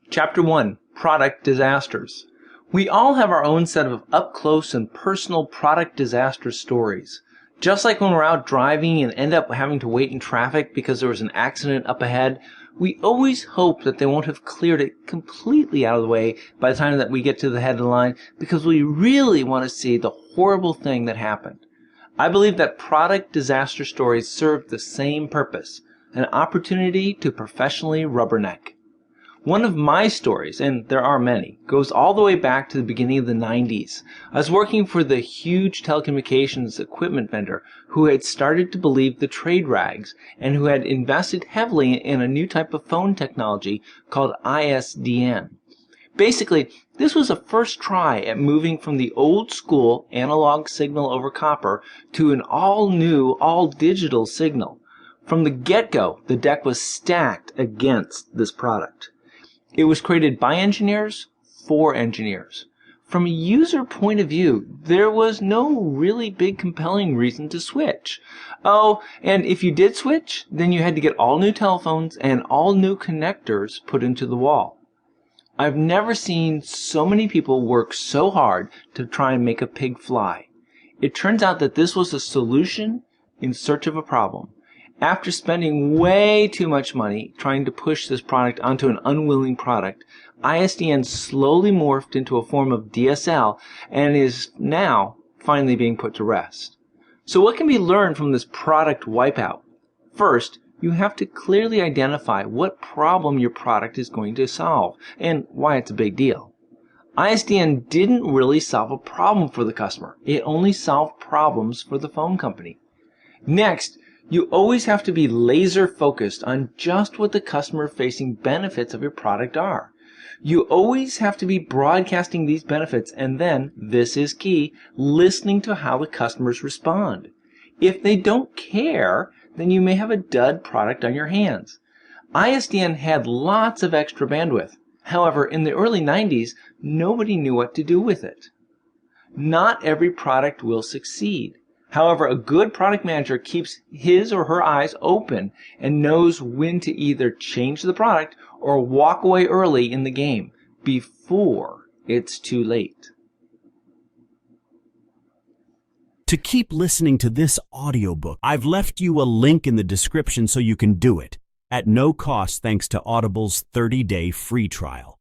Chapter 1, Product Disasters. We all have our own set of up-close and personal product disaster stories. Just like when we're out driving and end up having to wait in traffic because there was an accident up ahead, we always hope that they won't have cleared it completely out of the way by the time that we get to the head of the line because we really want to see the horrible thing that happened. I believe that product disaster stories serve the same purpose, an opportunity to professionally rubberneck. One of my stories, and there are many, goes all the way back to the beginning of the 90s. I was working for the huge telecommunications equipment vendor who had started to believe the trade rags and who had invested heavily in a new type of phone technology called ISDN. Basically, this was a first try at moving from the old school analog signal over copper to an all-new, all-digital signal. From the get-go, the deck was stacked against this product. It was created by engineers, for engineers. From a user point of view, there was no really big compelling reason to switch. Oh, and if you did switch, then you had to get all new telephones and all new connectors put into the wall. I've never seen so many people work so hard to try and make a pig fly. It turns out that this was a solution in search of a problem. After spending way too much money trying to push this product onto an unwilling product, ISDN slowly morphed into a form of DSL and is now finally being put to rest. So what can be learned from this product wipeout? First, you have to clearly identify what problem your product is going to solve and why it's a big deal. ISDN didn't really solve a problem for the customer. It only solved problems for the phone company. Next, you always have to be laser focused on just what the customer-facing benefits of your product are. You always have to be broadcasting these benefits and then, this is key, listening to how the customers respond. If they don't care, then you may have a dud product on your hands. ISDN had lots of extra bandwidth. However, in the early 90s, nobody knew what to do with it. Not every product will succeed. However, a good product manager keeps his or her eyes open and knows when to either change the product or walk away early in the game before it's too late. To keep listening to this audiobook, I've left you a link in the description so you can do it at no cost thanks to Audible's 30-day free trial.